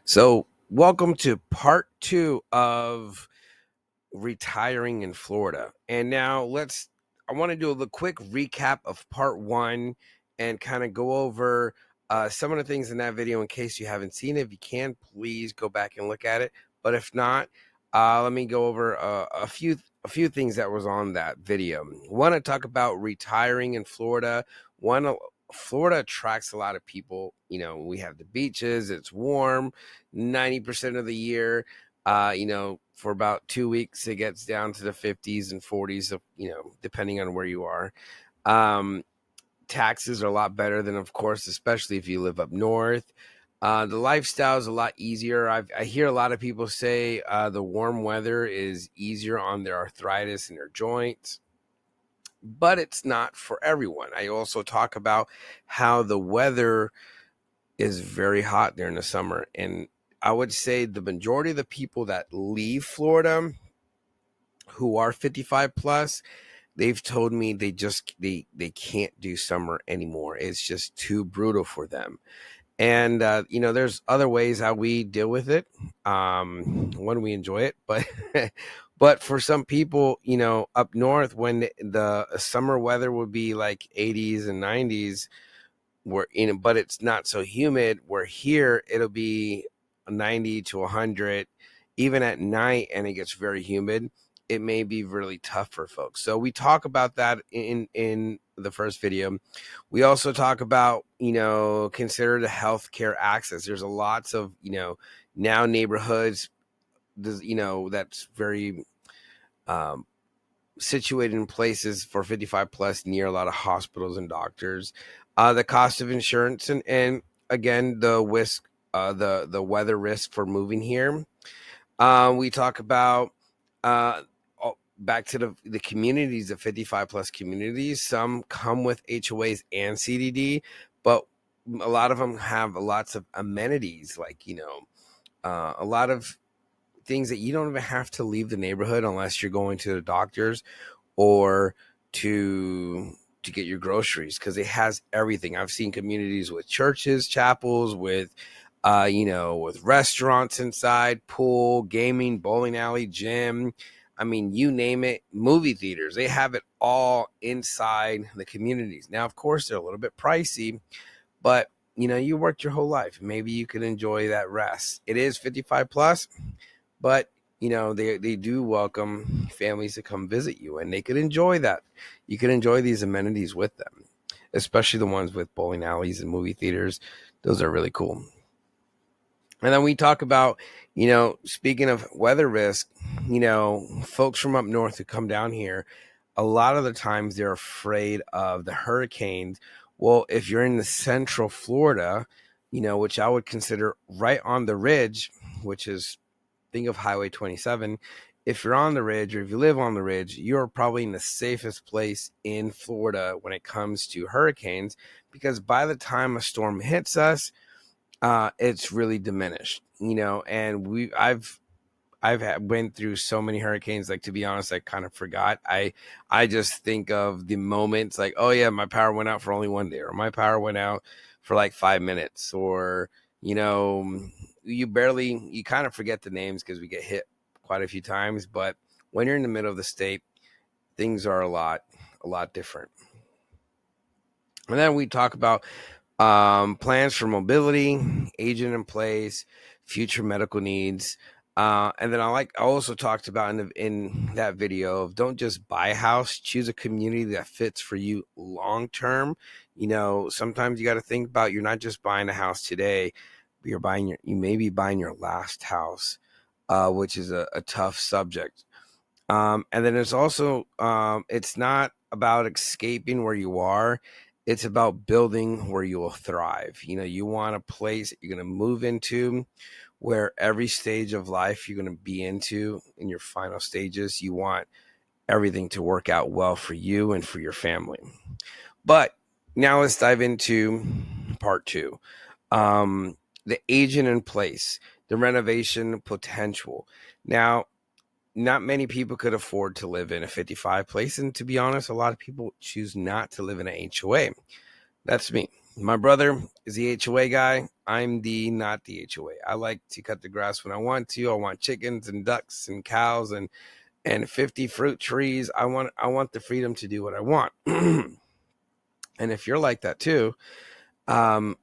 So, welcome to part 2 of retiring in Florida. And now I want to do a quick recap of part 1 and kind of go over some of the things in that video in case you haven't seen it. If you can, please go back and look at it. But if not, let me go over a few things that was on that video. I want to talk about retiring in Florida. Florida attracts a lot of people. We have the beaches, it's warm 90% of the year. For about 2 weeks, it gets down to the 50s and 40s, depending on where you are. Taxes are a lot better than, of course, especially if you live up north. The lifestyle is a lot easier. I hear a lot of people say the warm weather is easier on their arthritis and their joints, but it's not for everyone. I also talk about how the weather is very hot during the summer, and I would say the majority of the people that leave Florida who are 55 plus, they've told me they can't do summer anymore. It's just too brutal for them. And there's other ways how we deal with it when we enjoy it, but but for some people, up north, when the summer weather would be like 80s and 90s, but it's not so humid. Where here it'll be 90 to 100 even at night, and it gets very humid. It may be really tough for folks. So we talk about that in the first video. We also talk about, consider the healthcare access. There's a lots of, now neighborhoods, that's very situated in places for 55 plus near a lot of hospitals and doctors. The cost of insurance and again, the risk, the weather risk for moving here. We talk about back to the communities, the 55 plus communities. Some come with HOAs and CDD, but a lot of them have lots of amenities, like, a lot of things that you don't even have to leave the neighborhood unless you're going to the doctors or to get your groceries, because it has everything. I've seen communities with churches, chapels, with with restaurants inside, pool, gaming, bowling alley, gym. I mean, you name it, movie theaters. They have it all inside the communities. Now, of course, they're a little bit pricey, but you worked your whole life. Maybe you can enjoy that rest. It is 55 plus, but they do welcome families to come visit you, and they could enjoy that. You can enjoy these amenities with them, especially the ones with bowling alleys and movie theaters. Those are really cool. And then we talk about, speaking of weather risk, folks from up north who come down here, a lot of the times they're afraid of the hurricanes. Well, if you're in the central Florida, which I would consider right on the ridge, which is, think of Highway 27. If you're on the ridge, or if you live on the ridge, you're probably in the safest place in Florida when it comes to hurricanes, because by the time a storm hits us, it's really diminished, and went through so many hurricanes. Like, to be honest, I kind of forgot. I just think of the moments like, oh yeah, my power went out for only one day, or my power went out for like 5 minutes, or you kind of forget the names because we get hit quite a few times. But when you're in the middle of the state, things are a lot different. And then we talk about plans for mobility, agent in place, future medical needs. And then I also talked about in that video of, don't just buy a house, choose a community that fits for you long term. Sometimes you got to think about, you're not just buying a house today, but you may be buying your last house, which is a tough subject. And then it's also, it's not about escaping where you are. It's about building where you will thrive. You want a place that you're going to move into where every stage of life you're going to be into in your final stages, you want everything to work out well for you and for your family. But now let's dive into part 2. The agent in place, the renovation potential. Now, not many people could afford to live in a 55 place. And to be honest, a lot of people choose not to live in an HOA. That's me. My brother is the HOA guy. I'm the not the HOA. I like to cut the grass when I want to. I want chickens and ducks and cows and 50 fruit trees. I want the freedom to do what I want. And if you're like that too, um,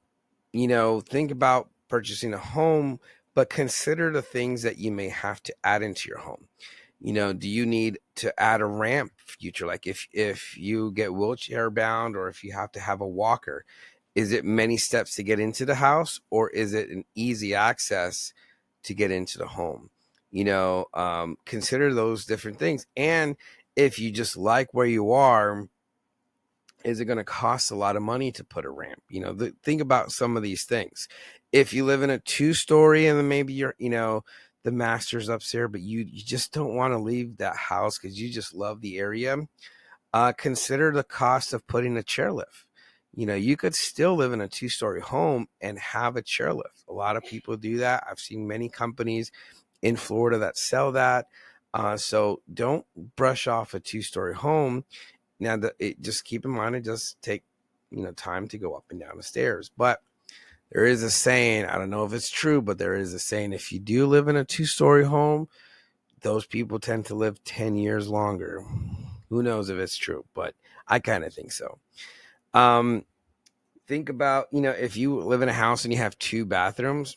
think about purchasing a home, but consider the things that you may have to add into your home. Do you need to add a ramp future? Like if you get wheelchair bound, or if you have to have a walker, is it many steps to get into the house, or is it an easy access to get into the home? Consider those different things. And if you just like where you are, is it going to cost a lot of money to put a ramp? Think about some of these things. If you live in a 2-story and then maybe the master's upstairs, but you just don't want to leave that house because you just love the area, consider the cost of putting a chairlift. You could still live in a 2-story home and have a chairlift. A lot of people do that. I've seen many companies in Florida that sell that. So don't brush off a 2-story home. Now, just keep in mind, it does take, time to go up and down the stairs. But there is a saying, I don't know if it's true, but there is a saying, if you do live in a 2-story home, those people tend to live 10 years longer. Who knows if it's true, but I kind of think so. Think about, if you live in a house and you have 2 bathrooms,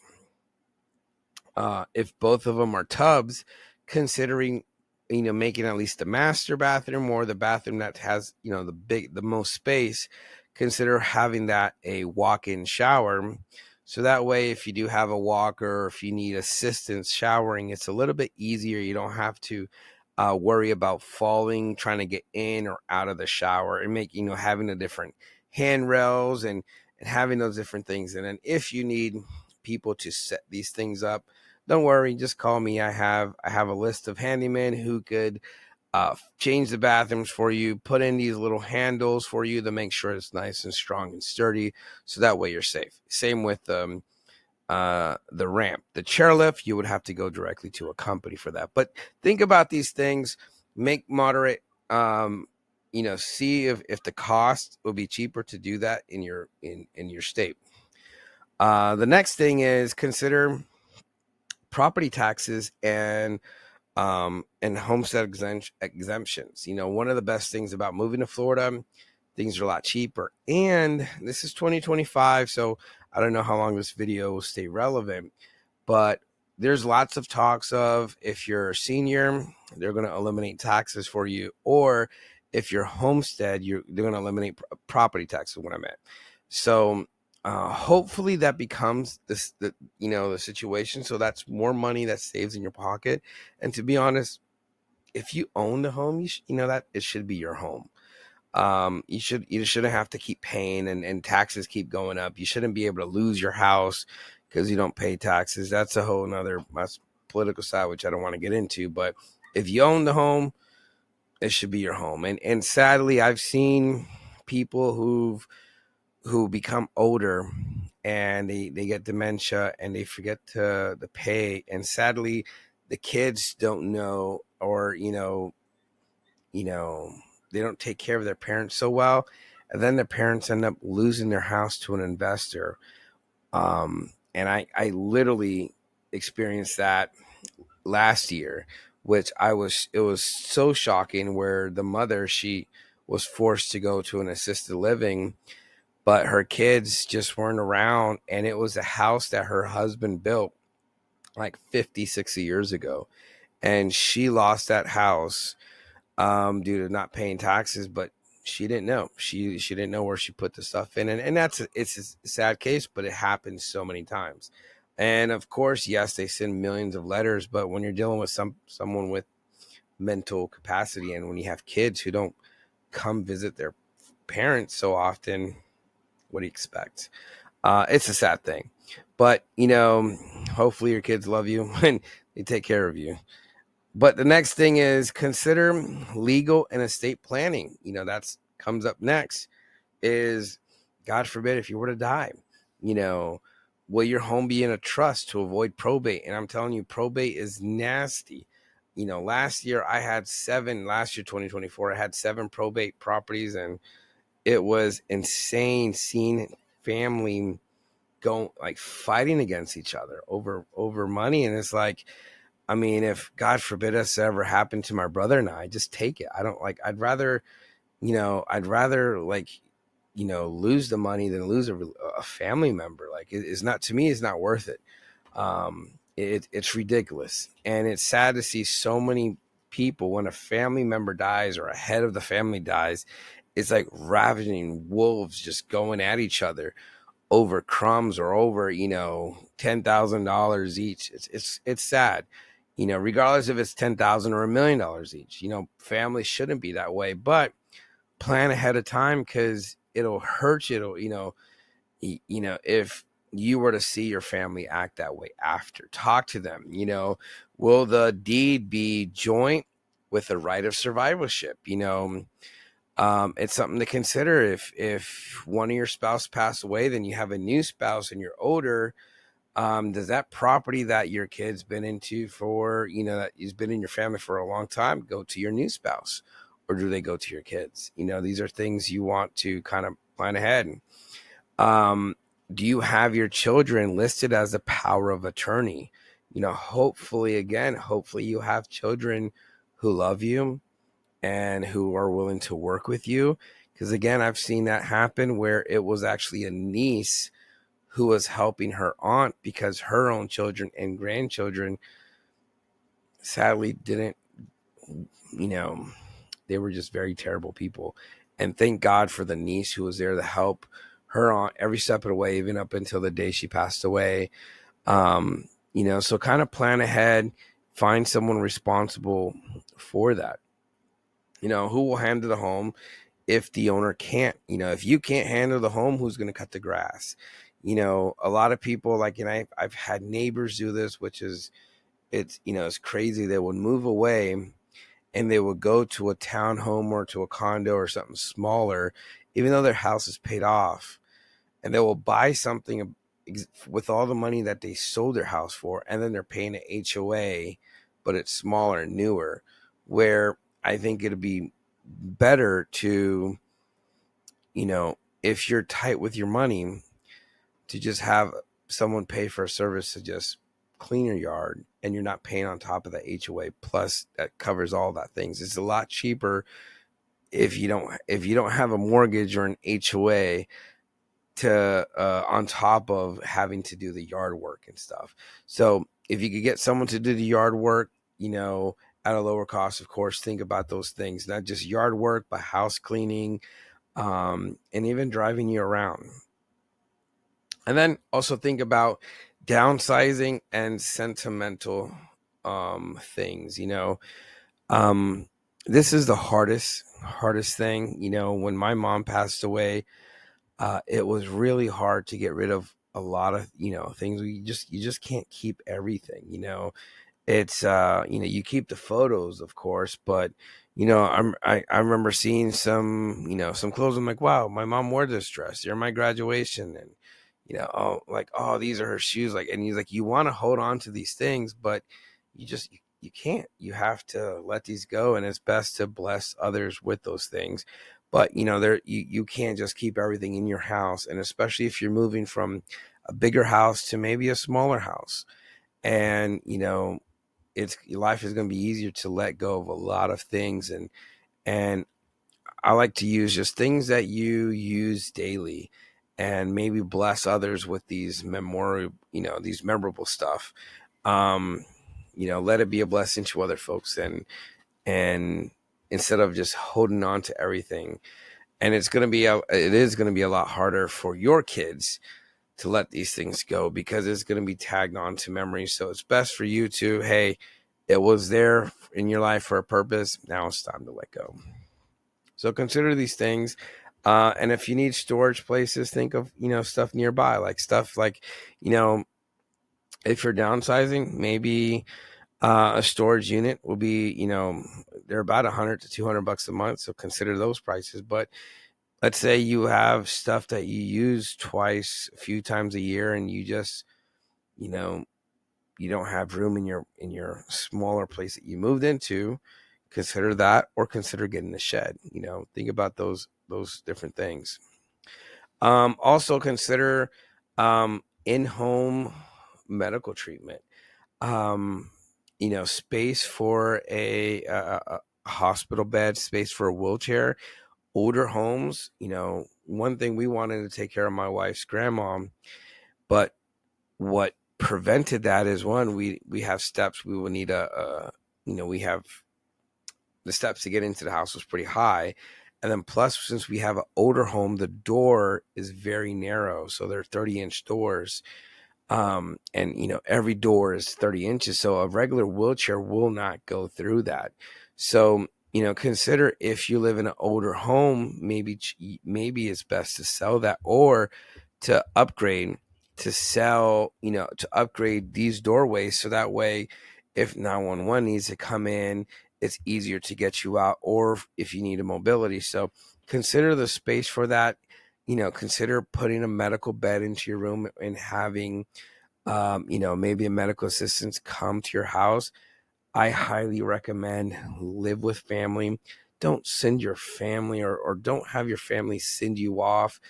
if both of them are tubs, considering making at least the master bathroom or the bathroom that has the most space, consider having that a walk-in shower, so that way if you do have a walker, or if you need assistance showering, it's a little bit easier. You don't have to worry about falling trying to get in or out of the shower, and having the different handrails and having those different things. And then if you need people to set these things up, don't worry, just call me. I have a list of handymen who could change the bathrooms for you, put in these little handles for you to make sure it's nice and strong and sturdy, so that way you're safe. Same with the ramp. The chairlift, you would have to go directly to a company for that. But think about these things, make moderate, see if the cost will be cheaper to do that in your state. The next thing is consider property taxes and homestead exemptions. One of the best things about moving to Florida, things are a lot cheaper. And this is 2025, so I don't know how long this video will stay relevant, but there's lots of talks of, if you're a senior, they're going to eliminate taxes for you, or if you're homestead, they're going to eliminate property taxes, what I meant. So hopefully that becomes the situation. So that's more money that saves in your pocket. And to be honest, if you own the home, that it should be your home. You shouldn't have to keep paying and taxes keep going up. You shouldn't be able to lose your house because you don't pay taxes. That's a whole nother political side, which I don't want to get into. But if you own the home, it should be your home. And sadly, I've seen people who become older and they get dementia and they forget to pay. And sadly, the kids don't know, or they don't take care of their parents so well, and then the parents end up losing their house to an investor. And I literally experienced that last year, which it was so shocking, where the mother, she was forced to go to an assisted living, but her kids just weren't around, and it was a house that her husband built like 50, 60 years ago, and she lost that house due to not paying taxes. But she didn't know. She didn't know where she put the stuff in, and it's a sad case, but it happens so many times. And of course, yes, they send millions of letters, but when you're dealing with someone with mental capacity, and when you have kids who don't come visit their parents so often, what do you expect? It's a sad thing, but hopefully your kids love you and they take care of you. But the next thing is consider legal and estate planning. That's comes up next. Is, God forbid, if you were to die, will your home be in a trust to avoid probate? And I'm telling you, probate is nasty. Last year 2024, I had 7 probate properties, and it was insane seeing family going like fighting against each other over money. And it's like, I mean, if God forbid us ever happened to my brother and I, just take it. I don't like, I'd rather like, lose the money than lose a family member. Like it's not, to me, it's not worth it. It's ridiculous. And it's sad to see so many people when a family member dies or a head of the family dies, it's like ravaging wolves just going at each other over crumbs or over, $10,000 each. It's sad, regardless if it's 10,000 or $1 million each. Families shouldn't be that way, but plan ahead of time because it'll hurt you. If you were to see your family act that way after, talk to them. Will the deed be joint with the right of survivorship? It's something to consider. If one of your spouse passed away, then you have a new spouse and you're older. Does that property that your kid's been into for, that has been in your family for a long time, go to your new spouse, or do they go to your kids? These are things you want to kind of plan ahead. Do you have your children listed as a power of attorney? Hopefully you have children who love you and who are willing to work with you. Because again, I've seen that happen where it was actually a niece who was helping her aunt because her own children and grandchildren sadly didn't, they were just very terrible people. And thank God for the niece who was there to help her aunt every step of the way, even up until the day she passed away. So kind of plan ahead, find someone responsible for that. Who will handle the home if the owner can't? If you can't handle the home, who's going to cut the grass? A lot of people I've had neighbors do this, which is, it's crazy. They would move away and they would go to a townhome or to a condo or something smaller, even though their house is paid off, and they will buy something with all the money that they sold their house for, and then they're paying an HOA, but it's smaller and newer, where I think it'd be better to, if you're tight with your money, to just have someone pay for a service to just clean your yard, and you're not paying on top of the HOA. Plus that covers all that things. It's a lot cheaper if you don't have a mortgage or an HOA to on top of having to do the yard work and stuff. So if you could get someone to do the yard work, at a lower cost, of course, think about those things, not just yard work, but house cleaning, and even driving you around. And then also think about downsizing and sentimental things. This is the hardest thing. When my mom passed away, it was really hard to get rid of a lot of things. You just can't keep everything. It's you keep the photos, of course, but I remember seeing some clothes. I'm like, wow, my mom wore this dress during my graduation, and these are her shoes. And he's like, you want to hold on to these things, but you can't. You have to let these go, and it's best to bless others with those things. But you can't just keep everything in your house, and especially if you're moving from a bigger house to maybe a smaller house, and your life is going to be easier to let go of a lot of things. And I like to use just things that you use daily, and maybe bless others with these these memorable stuff. Let it be a blessing to other folks, and instead of just holding on to everything. And it is going to be a lot harder for your kids to let these things go, because it's going to be tagged on to memories. So it's best for you to, hey, it was there in your life for a purpose. Now it's time to let go. So consider these things. And if you need storage places, think of, stuff nearby, like stuff like, if you're downsizing, maybe a storage unit will be, they're about $100 to $200 a month. So consider those prices. But let's say you have stuff that you use twice, a few times a year, and you just, you don't have room in your smaller place that you moved into. Consider that, or consider getting a shed. Think about those different things. Also consider in-home medical treatment. Um, space for a hospital bed, space for a wheelchair. Older homes, one thing, we wanted to take care of my wife's grandma, but what prevented that is, one, we have steps. We will need we have the steps to get into the house was pretty high. And then plus, since we have an older home, the door is very narrow. So they're 30-inch doors. And every door is 30 inches. So a regular wheelchair will not go through that. So, consider, if you live in an older home, maybe it's best to sell that, or to upgrade, to upgrade these doorways. So that way, if 911 needs to come in, it's easier to get you out, or if you need a mobility. So consider the space for that. Consider putting a medical bed into your room and having, maybe a medical assistant come to your house. I highly recommend live with family. Don't send your family, or don't have your family send you off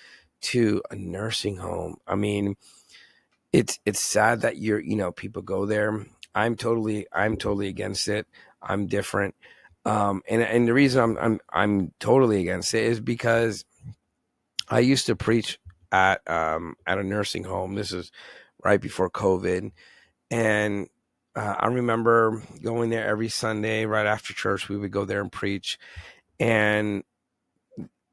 to a nursing home. I mean, it's sad that people go there. I'm totally against it. I'm different. And the reason I'm totally against it is because I used to preach at a nursing home. This is right before COVID, and I remember going there every Sunday right after church. We would go there and preach, and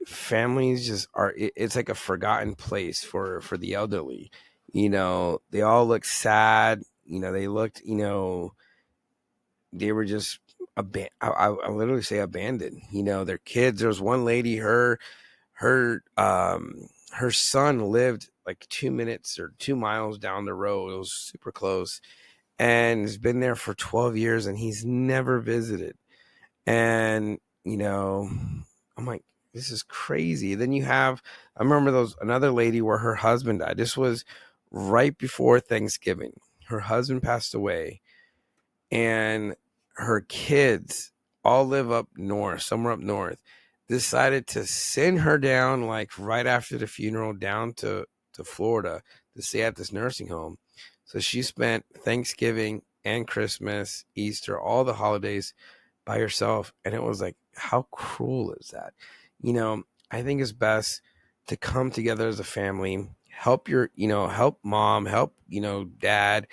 families just it's like a forgotten place for the elderly. They all look sad. They looked, they were just I literally say abandoned. Their kids. There was one lady, her son lived like 2 minutes or 2 miles down the road. It was super close, and has been there for 12 years, and he's never visited. And I'm like, this is crazy. Then I remember another lady where her husband died. This was right before Thanksgiving. Her husband passed away, and her kids all live up north, somewhere up north. Decided to send her down, like right after the funeral, down to Florida to stay at this nursing home. So she spent Thanksgiving and Christmas, Easter, all the holidays by herself. And it was like, how cruel is that? I think it's best to come together as a family, help mom, help, dad.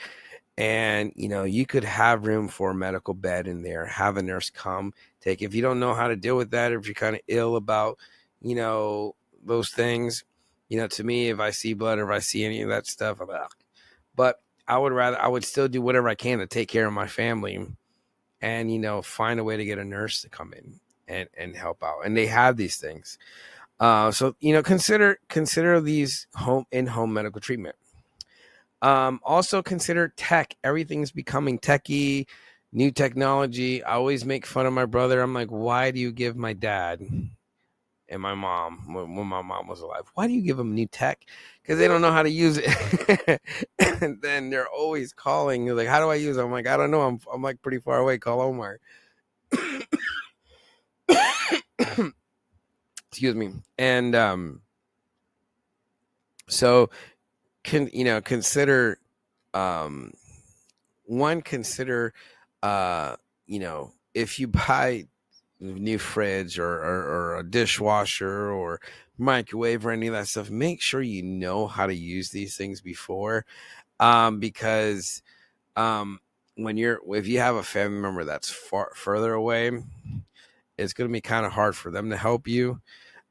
And, you could have room for a medical bed in there, have a nurse come take. If you don't know how to deal with that, or if you're kind of ill about, those things, to me, if I see blood or if I see any of that stuff, I'm like, but I would still do whatever I can to take care of my family, and, find a way to get a nurse to come in and help out. And they have these things. So, consider these in-home medical treatment. Also consider tech. Everything's becoming techy, new technology. I always make fun of my brother. I'm like, why do you give my dad and my mom, when my mom was alive, why do you give them new tech? Because they don't know how to use it. And then they're always calling. They're like, how do I use it? I'm like, I don't know. I'm like pretty far away. Call Omar. Excuse me. And so consider, um consider, if you buy a new fridge, or a dishwasher or microwave or any of that stuff, make sure you know how to use these things before, because if you have a family member that's further away, it's going to be kind of hard for them to help you.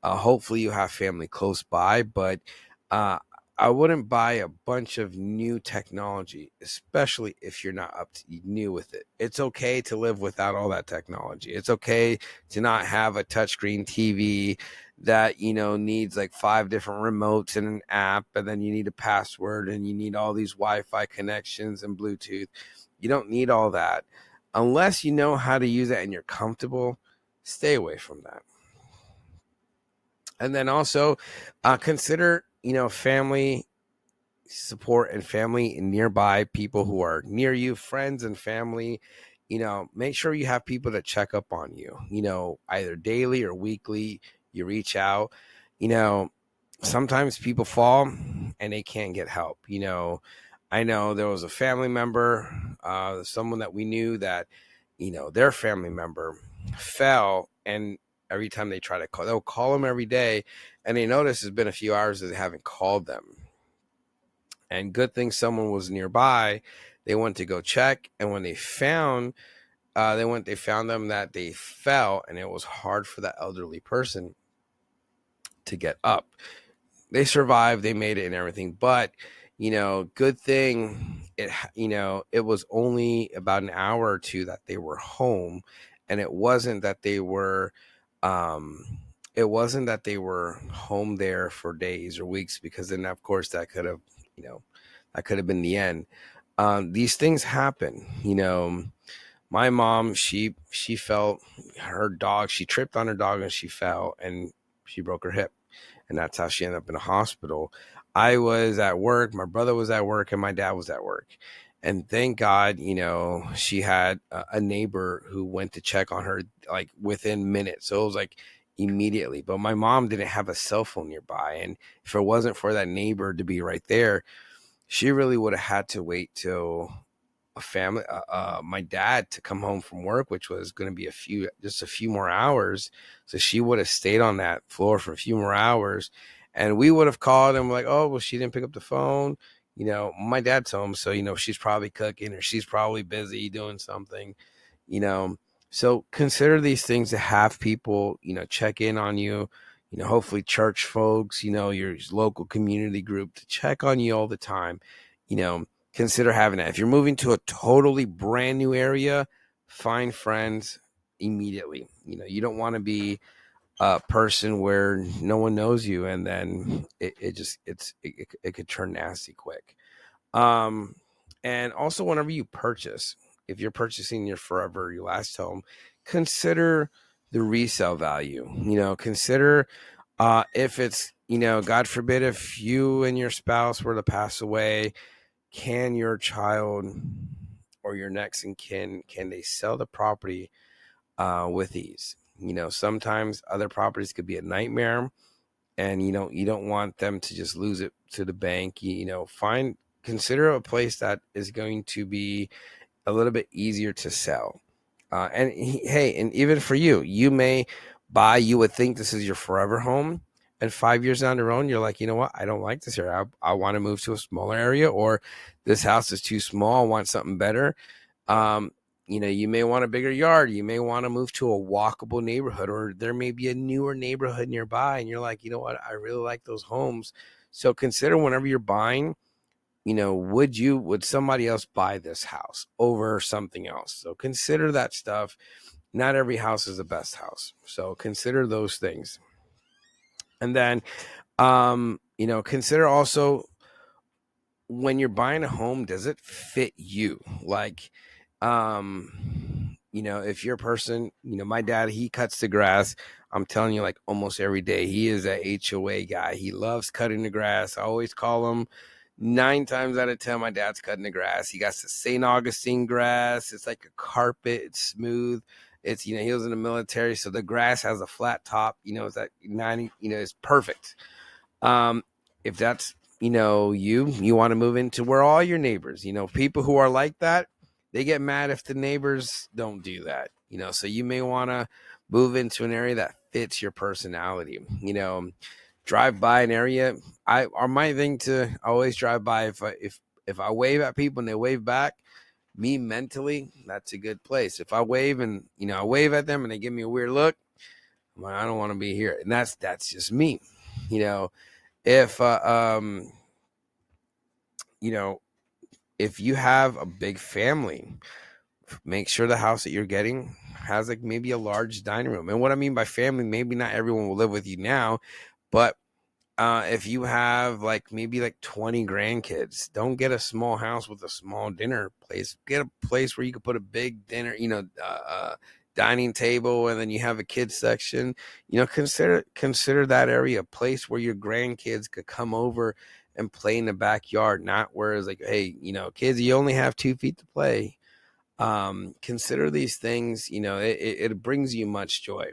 Hopefully you have family close by, but uh, I wouldn't buy a bunch of new technology, especially if you're not up to new with it. It's okay to live without all that technology. It's okay to not have a touchscreen TV that, needs like 5 different remotes and an app, and then you need a password, and you need all these Wi-Fi connections and Bluetooth. You don't need all that. Unless you know how to use it and you're comfortable, stay away from that. And then also consider, family support and family nearby, people who are near you, friends and family. Make sure you have people that check up on you, either daily or weekly. You reach out, you know sometimes people fall and they can't get help. I know there was a family member, someone that we knew that, their family member fell, and every time they try to call, they'll call them every day, and they notice it's been a few hours that they haven't called them. And good thing someone was nearby. They went to go check, and when they found, they found them that they fell, and it was hard for that elderly person to get up. They survived, they made it and everything, but good thing it was only about an hour or two that they were home, and it wasn't that they were um home there for days or weeks, because then of course that could have been the end. These things happen. My mom, she felt her dog, she tripped on her dog and she fell and she broke her hip, and that's how she ended up in a hospital. I was at work, my brother was at work, and my dad was at work. And thank God, she had a neighbor who went to check on her like within minutes. So it was like immediately. But my mom didn't have a cell phone nearby. And if it wasn't for that neighbor to be right there, she really would have had to wait till my dad to come home from work, which was going to be just a few more hours. So she would have stayed on that floor for a few more hours, and we would have called and like, oh, well, she didn't pick up the phone. My dad's home, so she's probably cooking or she's probably busy doing something. you know so consider these things, to have people check in on you, hopefully church folks, your local community group, to check on you all the time. you know Consider having that. If you're moving to a totally brand new area, find friends immediately. You don't want to be a person where no one knows you, and then it could turn nasty quick. um and also, whenever you purchase, if you're purchasing your forever, your last home, consider the resale value. Consider if it's, God forbid, if you and your spouse were to pass away, can your child or your next in kin, can they sell the property with ease? Sometimes other properties could be a nightmare, and you don't want them to just lose it to the bank. Consider a place that is going to be a little bit easier to sell. Hey, and even for you, you would think this is your forever home, and 5 years down the road, you're like, you know what? I don't like this area. I want to move to a smaller area, or this house is too small. I want something better. Um, you may want a bigger yard. You may want to move to a walkable neighborhood, or there may be a newer neighborhood nearby, and you're like, you know what? I really like those homes. So consider, whenever you're buying, would somebody else buy this house over something else? So consider that stuff. Not every house is the best house, so consider those things. And then consider also, when you're buying a home, does it fit you? Like, if you're a person, my dad, he cuts the grass. I'm telling you, like, almost every day. He is a HOA guy. He loves cutting the grass. I always call him. 9 times out of 10, my dad's cutting the grass. He got the St. Augustine grass. It's like a carpet. It's smooth. It's, he was in the military, so the grass has a flat top. It's at 90. It's perfect. If that's, you want to move into where all your neighbors, people who are like that, they get mad if the neighbors don't do that. So you may want to move into an area that fits your personality. Drive by an area. My thing to always drive by, if I wave at people and they wave back, me mentally, that's a good place. If I wave and I wave at them and they give me a weird look, I'm like, I don't want to be here. And that's just me. If if you have a big family, make sure the house that you're getting has like maybe a large dining room. And what I mean by family, maybe not everyone will live with you now, but if you have like maybe like 20 grandkids, don't get a small house with a small dinner place. Get a place where you can put a big dinner, dining table, and then you have a kids section. Consider that area a place where your grandkids could come over and play in the backyard, not where it's like, hey, kids, you only have 2 feet to play. Consider these things. It brings you much joy.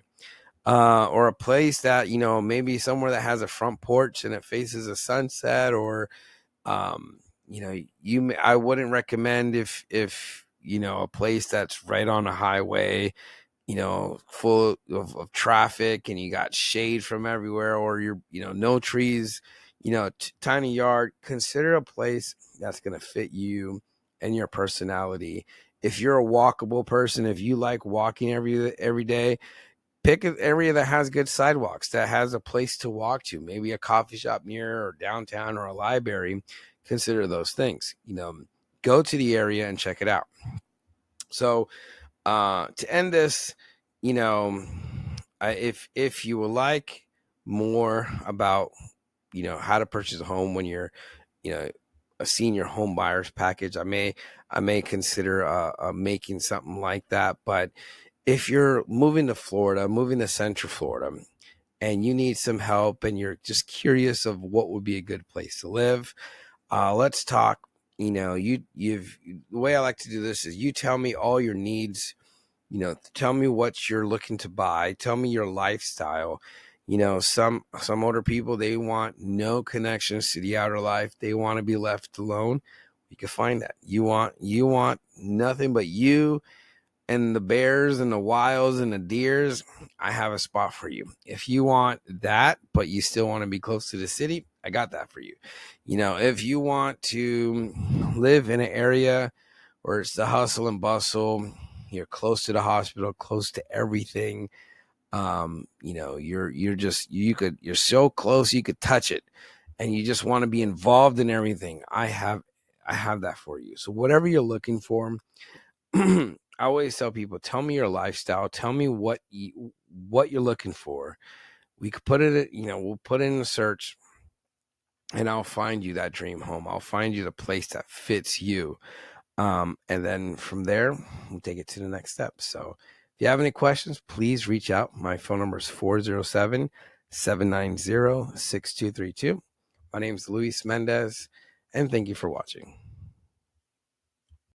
or a place that, maybe somewhere that has a front porch and it faces a sunset, or I wouldn't recommend if a place that's right on a highway, full of traffic, and you got shade from everywhere, or you're, no trees, tiny yard. Consider a place that's going to fit you and your personality. If you're a walkable person, if you like walking every day, pick an area that has good sidewalks, that has a place to walk to, maybe a coffee shop near, or downtown, or a library. Consider those things. Go to the area and check it out. So to end this, if you would like more about how to purchase a home when you're a senior home buyers package, I may consider making something like that. But if you're moving to Florida, moving to Central Florida, and you need some help, and you're just curious of what would be a good place to live, let's talk. The way I like to do this is, you tell me all your needs. Tell me what you're looking to buy. Tell me your lifestyle. Some older people, they want no connections to the outer life. They want to be left alone. You can find that. You want nothing but you and the bears and the wilds and the deers. I have a spot for you. If you want that, but you still want to be close to the city, I got that for you. If you want to live in an area where it's the hustle and bustle, you're close to the hospital, close to everything. You're so close you could touch it, and you just want to be involved in everything. I have that for you. So whatever you're looking for, I always tell people, tell me your lifestyle, tell me what you're looking for. We could put it, we'll put it in a search, and I'll find you that dream home. I'll find you the place that fits you. And then from there, we'll take it to the next step. So if you have any questions, please reach out. My phone number is 407-790-6232. My name is Luis Mendez, and thank you for watching.